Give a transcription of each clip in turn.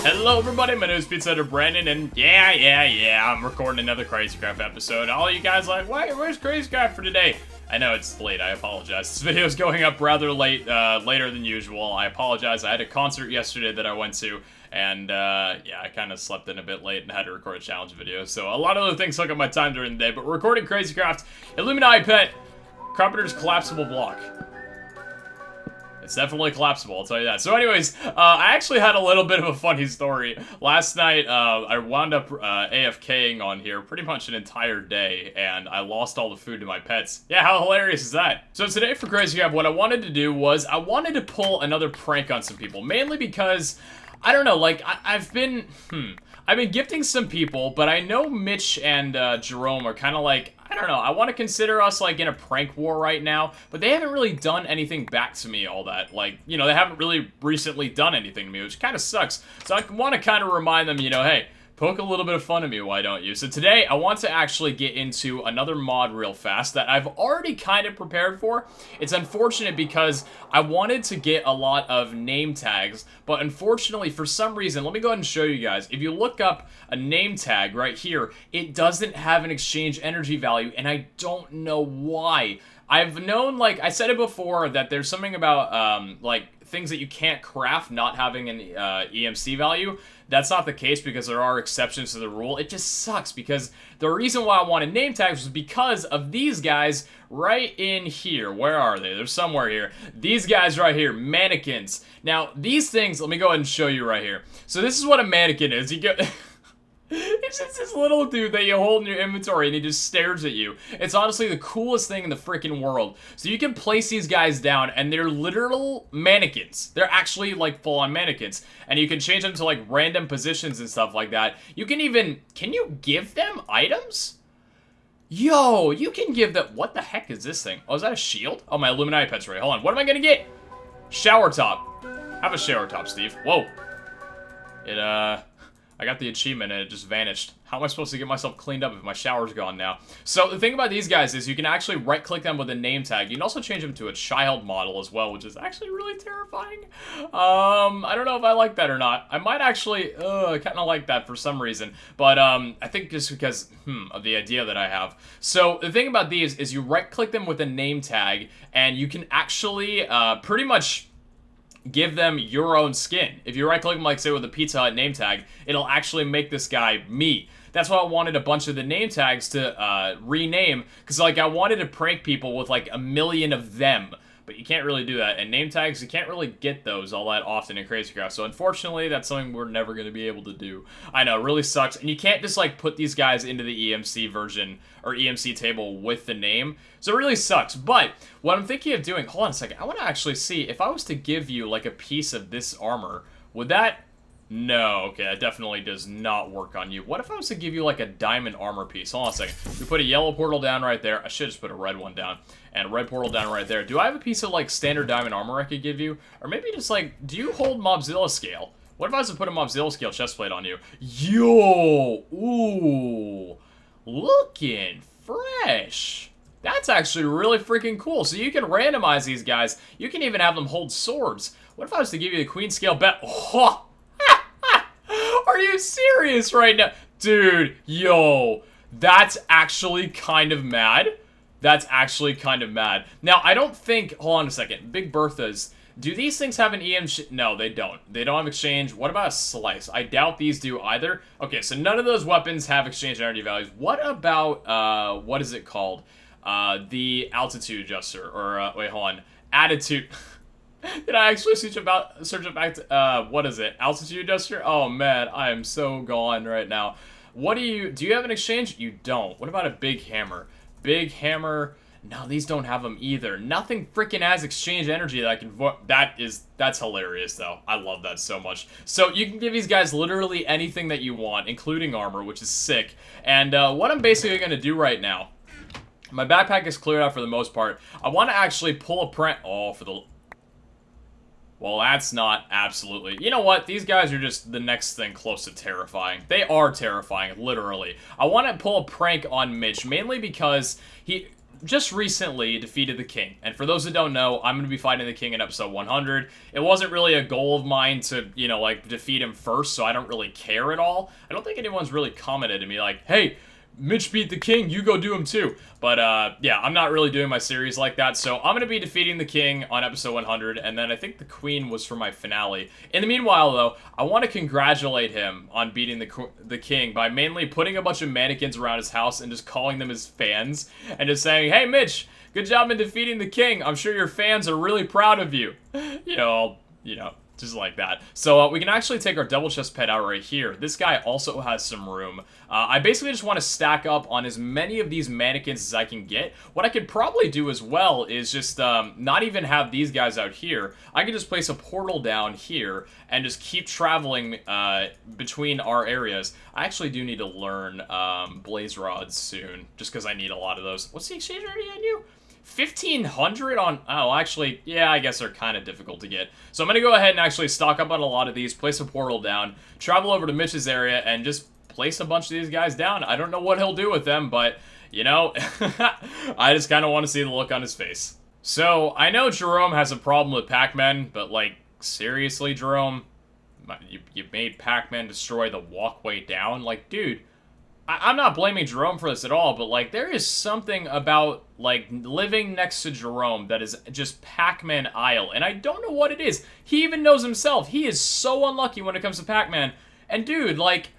Hello everybody, my name is Pizza Eater Brandon, and yeah, I'm recording another Crazy Craft episode. All you guys are like, where's Crazy Craft for today? I know it's late, I apologize. This video is going up rather late, later than usual. I apologize, I had a concert yesterday that I went to, and yeah, I kind of slept in a bit late and had to record a challenge video. So a lot of other things took up my time during the day, but we're recording Crazy Craft Illuminati Pet Carpenter's Collapsible Block. It's definitely collapsible, I'll tell you that. So anyways, I actually had a little bit of a funny story. Last night, I wound up AFKing on here pretty much an entire day, and I lost all the food to my pets. Yeah, how hilarious is that? So today for Crazy Craft, what I wanted to do was, I wanted to pull another prank on some people, mainly because, I don't know, like, I've been gifting some people, but I know Mitch and Jerome are kind of like, I don't know, I want to consider us, like, in a prank war right now, but they haven't really done anything back to me all that. Like, you know, they haven't really recently done anything to me, which kind of sucks. So I want to kind of remind them, you know, hey, poke a little bit of fun at me, why don't you? So today, I want to actually get into another mod real fast that I've already kind of prepared for. It's unfortunate because I wanted to get a lot of name tags, but unfortunately, for some reason, let me go ahead and show you guys. If you look up a name tag right here, it doesn't have an exchange energy value, and I don't know why. I've known, like, I said it before, that there's something about, like, things that you can't craft not having an EMC value. That's not the case because there are exceptions to the rule. It just sucks because the reason why I wanted name tags was because of these guys right in here. Where are they? They're somewhere here. These guys right here, mannequins. Now, these things, let me go ahead and show you right here. So this is what a mannequin is. You go... It's just this little dude that you hold in your inventory and he just stares at you. It's honestly the coolest thing in the freaking world. So you can place these guys down and they're literal mannequins. They're actually like full-on mannequins. And you can change them to like random positions and stuff like that. You can even, can you give them items? Yo, you can give them, what the heck is this thing? Oh, is that a shield? Oh, my Illuminati pet's right. Hold on, what am I gonna get? Shower top. Have a shower top, Steve. Whoa. I got the achievement and it just vanished. How am I supposed to get myself cleaned up if my shower's gone now? So the thing about these guys is you can actually right-click them with a name tag. You can also change them to a child model as well, which is actually really terrifying. I don't know if I like that or not. I might actually, kind of like that for some reason. But I think just because, of the idea that I have. So the thing about these is you right-click them with a name tag and you can actually pretty much give them your own skin. If you right-click them, like, say, with a Pizza Hut name tag, it'll actually make this guy me. That's why I wanted a bunch of the name tags to rename, because, like, I wanted to prank people with, like, 1 million of them. But you can't really do that. And name tags, you can't really get those all that often in Crazy Craft. So unfortunately, that's something we're never going to be able to do. I know, it really sucks. And you can't just, like, put these guys into the EMC version, or EMC table with the name. So it really sucks. But what I'm thinking of doing, hold on a second. I want to actually see, if I was to give you, like, a piece of this armor, would that... No, okay, that definitely does not work on you. What if I was to give you, like, a diamond armor piece? Hold on a second. We put a yellow portal down right there. I should just put a red one down. And a red portal down right there. Do I have a piece of, like, standard diamond armor I could give you? Or maybe just, like, do you hold Mobzilla scale? What if I was to put a Mobzilla scale chestplate on you? Yo! Ooh! Looking fresh! That's actually really freaking cool. So you can randomize these guys. You can even have them hold swords. What if I was to give you the queen scale bet? Oh! Are you serious right now? Dude, yo, that's actually kind of mad. That's actually kind of mad. Now, I don't think, hold on a second, Big Bertha's, do these things have an no, they don't. They don't have exchange. What about a slice? I doubt these do either. Okay, so none of those weapons have exchange energy values. What about, what is it called? The altitude adjuster, or, wait, hold on. Attitude... Did I actually search back to, what is it? Altitude adjuster? Oh man, I am so gone right now. What do you have an exchange? You don't. What about a big hammer? Big hammer, no, these don't have them either. Nothing freaking has exchange energy that I can that's hilarious though. I love that so much. So you can give these guys literally anything that you want, including armor, which is sick. And what I'm basically gonna do right now, my backpack is cleared out for the most part. I want to actually pull a prank, well, that's not absolutely... You know what? These guys are just the next thing close to terrifying. They are terrifying, literally. I want to pull a prank on Mitch, mainly because just recently defeated the king. And for those that don't know, I'm going to be fighting the king in episode 100. It wasn't really a goal of mine to, you know, like, defeat him first, so I don't really care at all. I don't think anyone's really commented to me like, hey, Mitch beat the king, you go do him too. But, yeah, I'm not really doing my series like that, so I'm gonna be defeating the king on episode 100, and then I think the queen was for my finale. In the meanwhile, though, I want to congratulate him on beating the king by mainly putting a bunch of mannequins around his house and just calling them his fans, and just saying, hey, Mitch, good job in defeating the king. I'm sure your fans are really proud of you. Just like that. So we can actually take our double chest pet out right here. This guy also has some room. I basically just want to stack up on as many of these mannequins as I can get. What I could probably do as well is just not even have these guys out here. I could just place a portal down here and just keep traveling between our areas. I actually do need to learn blaze rods soon, just because I need a lot of those. What's the exchange already on you? 1,500 on... Oh, actually, yeah, I guess they're kind of difficult to get. So I'm going to go ahead and actually stock up on a lot of these, place a portal down, travel over to Mitch's area, and just place a bunch of these guys down. I don't know what he'll do with them, but, you know, I just kind of want to see the look on his face. So, I know Jerome has a problem with Pac-Man, but, like, seriously, Jerome? You made Pac-Man destroy the walkway down? Like, dude... I'm not blaming Jerome for this at all, but, like, there is something about, like, living next to Jerome that is just Pac-Man Isle, and I don't know what it is. He even knows himself. He is so unlucky when it comes to Pac-Man. And, dude, like,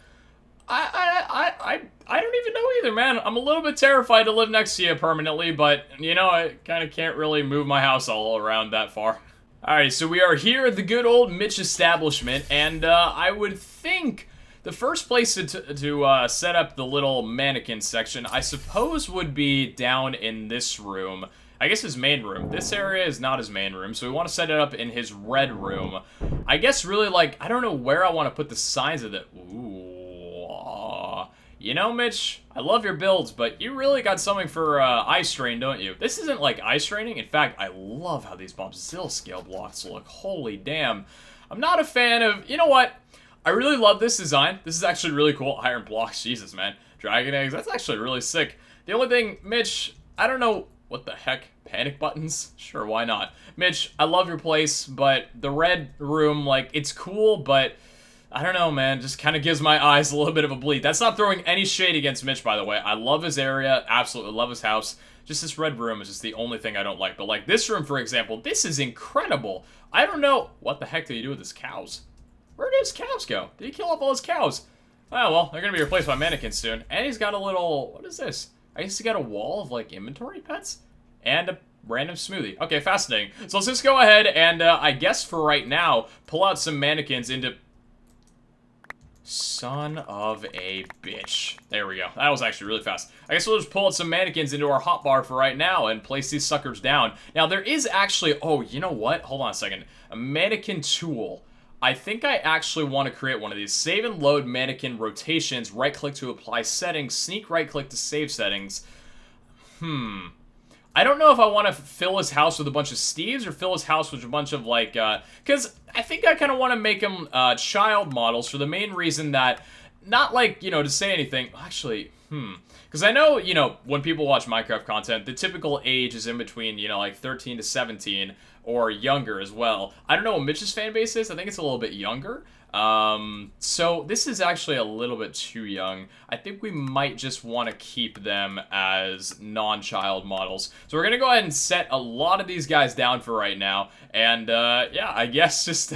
I don't even know either, man. I'm a little bit terrified to live next to you permanently, but, you know, I kind of can't really move my house all around that far. Alright, so we are here at the good old Mitch establishment, and, I would think... The first place to set up the little mannequin section, I suppose, would be down in this room. I guess his main room. This area is not his main room, so we want to set it up in his red room. I guess really, like, I don't know where I want to put the signs of it. Ooh. You know, Mitch, I love your builds, but you really got something for eye strain, don't you? This isn't like eye straining. In fact, I love how these Bombzilla scale blocks look. Holy damn. I'm not a fan of... You know what? I really love this design. This is actually really cool. Iron blocks, Jesus, man. Dragon eggs, that's actually really sick. The only thing, Mitch, I don't know what the heck. Panic buttons? Sure, why not? Mitch, I love your place, but the red room, like, it's cool, but I don't know, man. Just kind of gives my eyes a little bit of a bleed. That's not throwing any shade against Mitch, by the way. I love his area. Absolutely love his house. Just this red room is just the only thing I don't like. But, like, this room, for example, this is incredible. I don't know. What the heck do you do with his cows? Where did his cows go? Did he kill off all his cows? Oh, well, they're going to be replaced by mannequins soon. And he's got a little... What is this? I guess he got a wall of, like, inventory pets? And a random smoothie. Okay, fascinating. So let's just go ahead and, I guess for right now, pull out some mannequins into... Son of a bitch. There we go. That was actually really fast. I guess we'll just pull out some mannequins into our hotbar for right now and place these suckers down. Now, there is actually... Oh, you know what? Hold on a second. A mannequin tool. I think I actually want to create one of these. Save and load mannequin rotations. Right-click to apply settings. Sneak right-click to save settings. I don't know if I want to fill his house with a bunch of Steves or fill his house with a bunch of, like, because I think I kind of want to make him child models for the main reason that, not like, you know, to say anything. Actually, because I know, you know, when people watch Minecraft content, the typical age is in between, you know, like 13 to 17. Or younger as well. I don't know what Mitch's fan base is. I think it's a little bit younger. So this is actually a little bit too young. I think we might just want to keep them as non-child models. So we're going to go ahead and set a lot of these guys down for right now. And, yeah, I guess just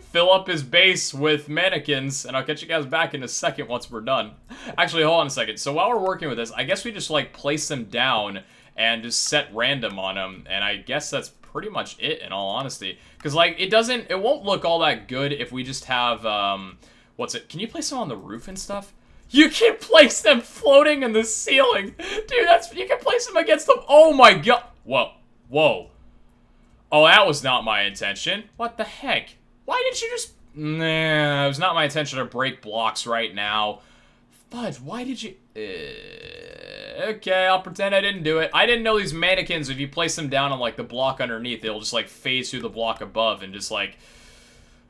fill up his base with mannequins. And I'll catch you guys back in a second once we're done. Actually, hold on a second. So while we're working with this, I guess we just, like, place them down and just set random on them. And I guess that's pretty much it, in all honesty, because like it won't look all that good if we just have can you place them on the roof and stuff? You can place them floating in the ceiling, dude. You can place them against them. Oh my god. Whoa. Oh, that was not my intention. What the heck? Why did you just... Nah, it was not my intention to break blocks right now. Fudge, why did you... Okay, I'll pretend I didn't do it. I didn't know these mannequins, if you place them down on, like, the block underneath, they'll just, like, phase through the block above and just, like...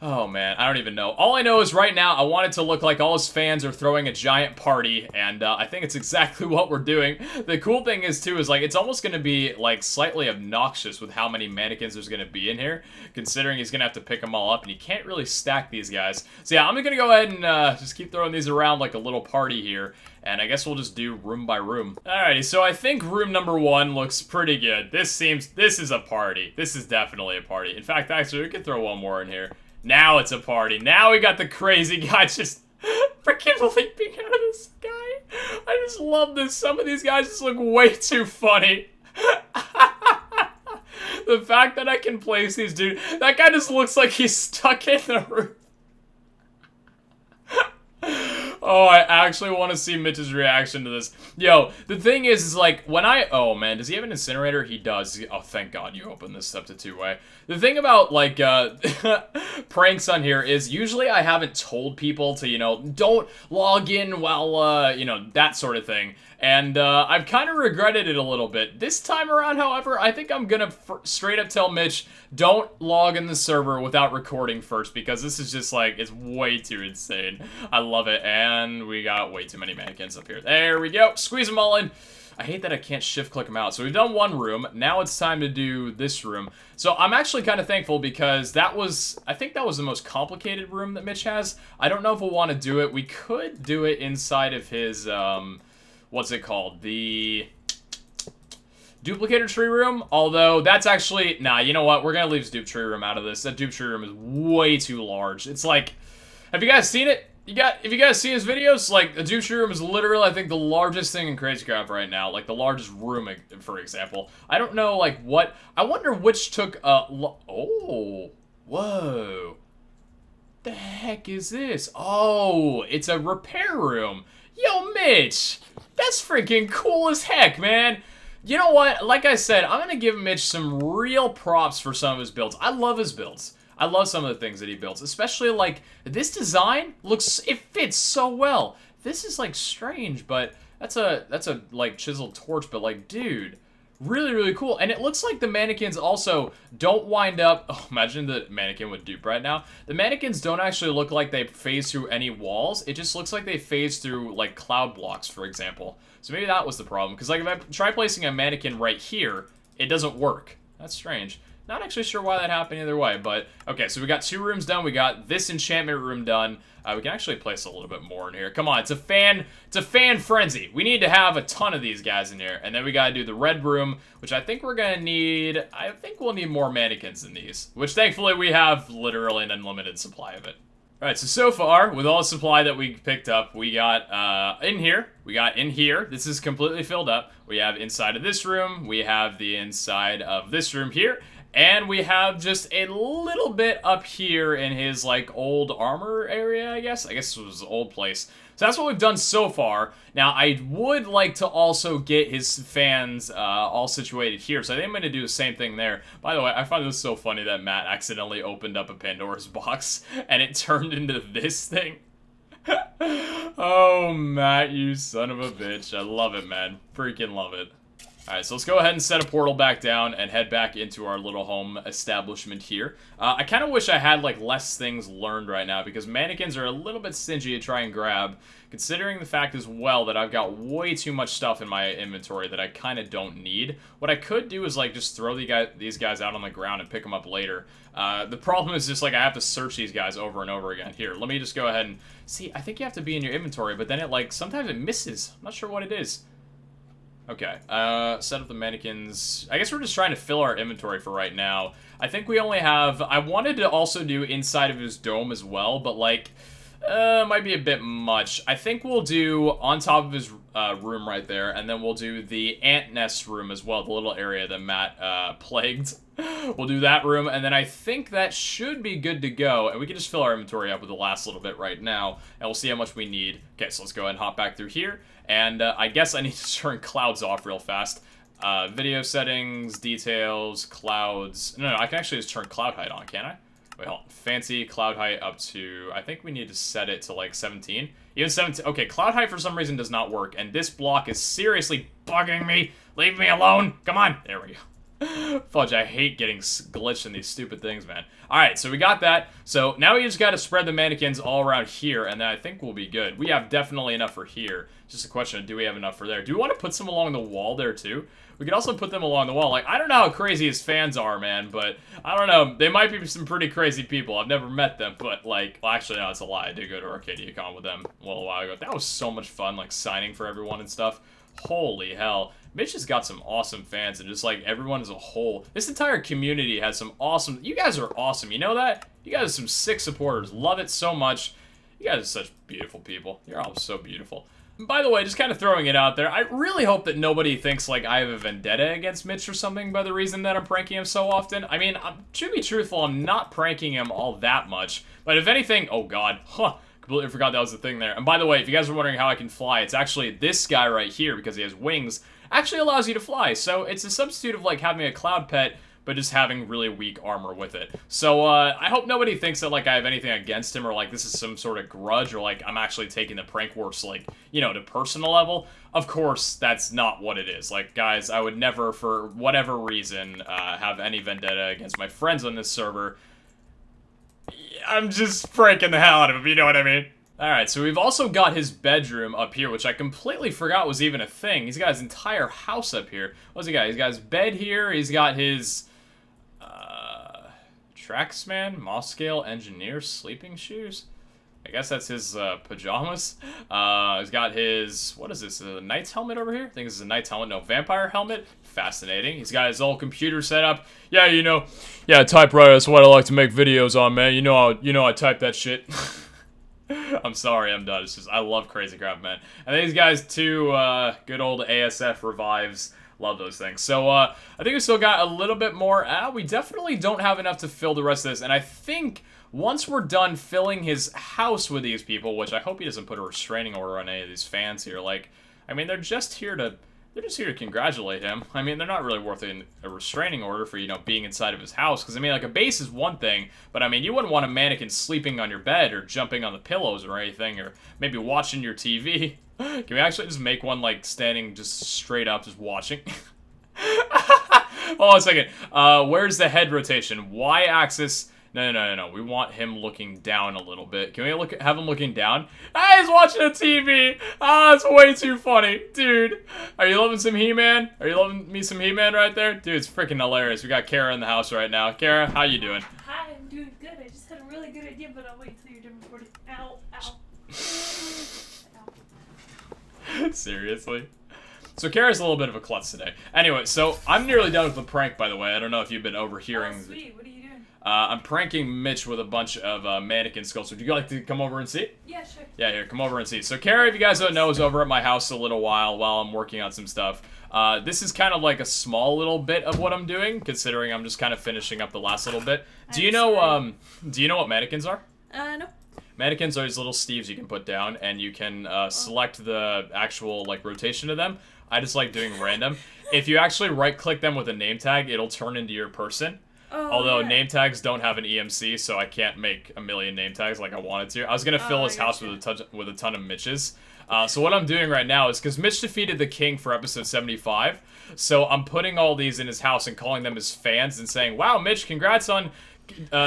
Oh man, I don't even know. All I know is right now I want it to look like all his fans are throwing a giant party, and I think it's exactly what we're doing. The cool thing is too, is like it's almost going to be like slightly obnoxious with how many mannequins there's going to be in here, considering he's going to have to pick them all up, and he can't really stack these guys. So yeah, I'm going to go ahead and just keep throwing these around like a little party here. And I guess we'll just do room by room. Alrighty, so I think room number 1 looks pretty good. This is a party. This is definitely a party. In fact, actually, we could throw one more in here. Now it's a party. Now we got the crazy guy just freaking leaping out of the sky. I just love this. Some of these guys just look way too funny. The fact that I can place these dude, that guy just looks like he's stuck in the roof. Oh, I actually want to see Mitch's reaction to this. Yo, the thing is like, when oh man, does he have an incinerator? He does. Oh, thank God you opened this up to 2-way. The thing about, like, pranks on here is usually I haven't told people to, you know, don't log in while, you know, that sort of thing. And, I've kind of regretted it a little bit. This time around, however, I think I'm gonna straight up tell Mitch, don't log in the server without recording first, because this is just, like, it's way too insane. I love it, and we got way too many mannequins up here. There we go, squeeze them all in. I hate that I can't shift-click them out. So we've done one room, now it's time to do this room. So I'm actually kind of thankful because that was, I think that was the most complicated room that Mitch has. I don't know if we'll want to do it. We could do it inside of his, what's it called? The duplicator tree room, although that's actually, nah, you know what? We're going to leave his dupe tree room out of this. That dupe tree room is way too large. It's like, have you guys seen it? If you guys see his videos, like, the dupe tree room is literally, I think, the largest thing in Crazy Craft right now. Like, the largest room, for example. I don't know, like, what, I wonder which took, oh, whoa. The heck is this? Oh, it's a repair room. Yo, Mitch, that's freaking cool as heck, man. You know what? Like I said, I'm gonna give Mitch some real props for some of his builds. I love his builds. I love some of the things that he builds, especially like this design it fits so well. This is like strange, but that's a like chiseled torch, but like, dude, really, really cool. And it looks like the mannequins also don't wind up, oh, imagine the mannequin with dupe right now. The mannequins don't actually look like they phase through any walls. It just looks like they phase through like cloud blocks, for example. So maybe that was the problem, because like if I try placing a mannequin right here, it doesn't work. That's strange. Not actually sure why that happened either way, but okay, so we got 2 rooms done. We got this enchantment room done. We can actually place a little bit more in here. Come on, it's a fan frenzy. We need to have a ton of these guys in here. And then we gotta do the red room, which I think we're gonna need, I think we'll need more mannequins than these, which thankfully we have literally an unlimited supply of it. Alright, so far, with all the supply that we picked up, we got in here, this is completely filled up. We have inside of this room, we have the inside of this room here, and we have just a little bit up here in his, like, old armor area, I guess. I guess this was his old place. So that's what we've done so far. Now, I would like to also get his fans all situated here, so I think I'm going to do the same thing there. By the way, I find this so funny that Matt accidentally opened up a Pandora's box, and it turned into this thing. Oh, Matt, you son of a bitch. I love it, man. Freaking love it. Alright, so let's go ahead and set a portal back down and head back into our little home establishment here. I kind of wish I had, like, less things learned right now, because mannequins are a little bit stingy to try and grab, considering the fact as well that I've got way too much stuff in my inventory that I kind of don't need. What I could do is, like, just throw these guys out on the ground and pick them up later. The problem is just, like, I have to search these guys over and over again. Here, let me just go ahead and... See, I think you have to be in your inventory, but then it, like, sometimes it misses. I'm not sure what it is. Okay, set up the mannequins. I guess we're just trying to fill our inventory for right now. I think we only have... I wanted to also do inside of his dome as well, but, like, might be a bit much. I think we'll do on top of his room right there, and then we'll do the ant nest room as well, the little area that Matt plagued. We'll do that room, and then I think that should be good to go, and we can just fill our inventory up with the last little bit right now, and we'll see how much we need. Okay, so let's go ahead and hop back through here, and I guess I need to turn clouds off real fast. Video settings, details, clouds. No, I can actually just turn cloud height on, can't I? Wait, hold on. Fancy cloud height up to, I think we need to set it to like 17. Even 17, okay, cloud height for some reason does not work, and this block is seriously bugging me. Leave me alone. Come on. There we go. Fudge, I hate getting glitched in these stupid things, man. Alright, so we got that. So now we just gotta spread the mannequins all around here, and then I think we'll be good. We have definitely enough for here. Just a question of, do we have enough for there? Do we want to put some along the wall there, too? We could also put them along the wall. Like, I don't know how crazy his fans are, man, but I don't know. They might be some pretty crazy people. I've never met them, but, like, well, actually, no, it's a lie. I did go to ArcadiaCon with them a little while ago. That was so much fun, like, signing for everyone and stuff. Holy hell. Mitch has got some awesome fans, and just, like, everyone as a whole. This entire community has some awesome... You guys are awesome. You know that? You guys are some sick supporters. Love it so much. You guys are such beautiful people. You're all so beautiful. By the way, just kind of throwing it out there, I really hope that nobody thinks, like, I have a vendetta against Mitch or something by the reason that I'm pranking him so often. I mean, to be truthful, I'm not pranking him all that much. But if anything... Oh, God. Huh. Completely forgot that was the thing there. And by the way, if you guys are wondering how I can fly, it's actually this guy right here, because he has wings, actually allows you to fly. So it's a substitute of, like, having a cloud pet, but just having really weak armor with it. So, I hope nobody thinks that, like, I have anything against him, or, like, this is some sort of grudge, or, like, I'm actually taking the prank works, like, you know, to personal level. Of course, that's not what it is. Like, guys, I would never, for whatever reason, have any vendetta against my friends on this server. I'm just pranking the hell out of him, you know what I mean? Alright, so we've also got his bedroom up here, which I completely forgot was even a thing. He's got his entire house up here. What's he got? He's got his bed here, he's got his... Tracksman, Moss Scale, Engineer, sleeping shoes? I guess that's his pajamas. He's got his, what is this, a knight's helmet over here? I think this is a knight's helmet, no, vampire helmet. Fascinating. He's got his old computer set up. Yeah, you know, yeah, typewriter, that's what I like to make videos on, man. You know I type that shit. I'm sorry, I'm done. It's just, I love Crazy Crap, man. And these guys, too, good old ASF revives. Love those things. So, I think we still got a little bit more. We definitely don't have enough to fill the rest of this. And I think once we're done filling his house with these people, which I hope he doesn't put a restraining order on any of these fans here. Like, I mean, they're just here to congratulate him. I mean, they're not really worth a restraining order for, you know, being inside of his house. Because, I mean, like, a base is one thing, but, I mean, you wouldn't want a mannequin sleeping on your bed or jumping on the pillows or anything, or maybe watching your TV. Can we actually just make one, like, standing just straight up, just watching? Hold on a second. Where's the head rotation? Y-axis... No. We want him looking down a little bit. Can we have him looking down? Ah, he's watching a TV! Ah, it's way too funny. Dude, are you loving some He-Man? Are you loving me some He-Man right there? Dude, it's freaking hilarious. We got Kara in the house right now. Kara, how you doing? Hi, I'm doing good. I just had a really good idea, but I'll wait till you're done recording. Ow, ow. Ow. Seriously? So Kara's a little bit of a klutz today. Anyway, so I'm nearly done with the prank, by the way. I don't know if you've been overhearing. Oh, sweet. What are you doing? I'm pranking Mitch with a bunch of mannequin skulls. Would you like to come over and see? Yeah, sure. Yeah, here, come over and see. So Kara, if you guys don't know, is over at my house a little while I'm working on some stuff. This is kind of like a small little bit of what I'm doing, considering I'm just kind of finishing up the last little bit. Do you know what mannequins are? No. Mannequins are these little Steves you can put down, and you can select the actual, like, rotation of them. I just like doing random. If you actually right-click them with a name tag, it'll turn into your person. Oh, although yeah. name tags don't have an EMC, so I can't make a million name tags like I wanted to. I was gonna fill his house with a ton of Mitches. So what I'm doing right now is, because Mitch defeated the king for episode 75, so I'm putting all these in his house and calling them his fans and saying, "Wow, Mitch, congrats on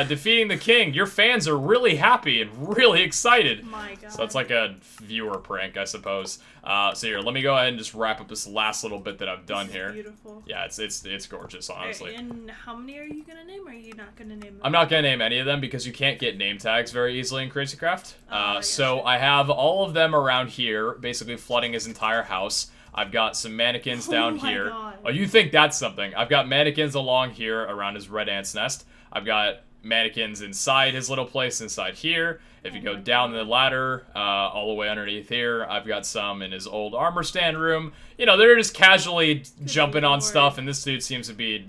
defeating the king. Your fans are really happy and really excited." My God. So it's like a viewer prank, I suppose. So here, let me go ahead and just wrap up this last little bit that I've done here. Beautiful. Yeah, it's gorgeous, honestly. And how many are you gonna name? Or are you not gonna name them? I'm not gonna name any of them because you can't get name tags very easily in Crazy Craft. So gotcha. I have all of them around here, basically flooding his entire house. I've got some mannequins down here. God. Oh, you think that's something? I've got mannequins along here around his red ant's nest. I've got mannequins inside his little place inside here. If you go down the ladder, all the way underneath here, I've got some in his old armor stand room. You know, they're just casually jumping on stuff, and this dude seems to be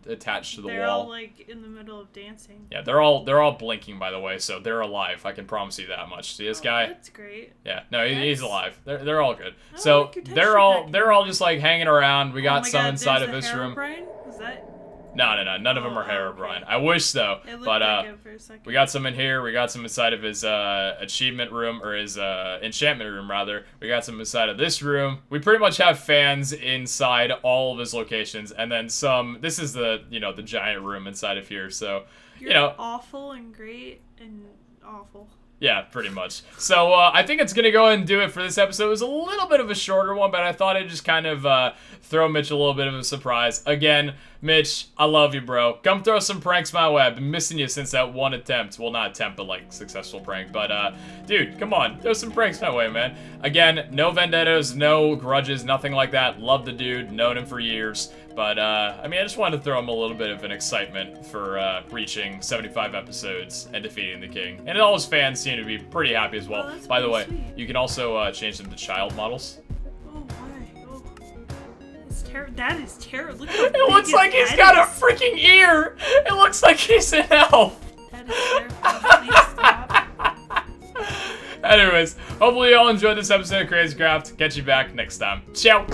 attached to the They're wall. all like in the middle of dancing. Yeah, they're all blinking, by the way, so they're alive. I can promise you that much. See this guy? That's great. Yeah, no, he's alive. They're all good. I So like your they're texture all pack. they're all just like hanging around. We got Oh my some God, inside there's of this a room. Herobrine? Was that? No, none of them are Herobrine. I wish though, It looked but like it for a second. we got some in here. We got some inside of his achievement room, or his enchantment room rather. We got some inside of this room. We pretty much have fans inside all of his locations, and then some. This is the the giant room inside of here. So You're awful and great and awful. Yeah, pretty much. So I think it's going to go ahead and do it for this episode. It was a little bit of a shorter one, but I thought I'd just kind of throw Mitch a little bit of a surprise. Again, Mitch, I love you, bro. Come throw some pranks my way. I've been missing you since that one attempt. Well, not attempt, but like successful prank. But dude, come on. Throw some pranks my way, man. Again, no vendettas, no grudges, nothing like that. Love the dude. Known him for years. But, I mean, I just wanted to throw him a little bit of an excitement for reaching 75 episodes and defeating the king. And all his fans seem to be pretty happy as well. Oh, By the way, sweet. you can also change them to child models. Oh, why? Oh. That is terrible. Look how big It looks his like he's head got a is. freaking ear! It looks like he's an elf! That is terrifying. Please stop. Anyways, hopefully you all enjoyed this episode of Crazy Craft. Catch you back next time. Ciao!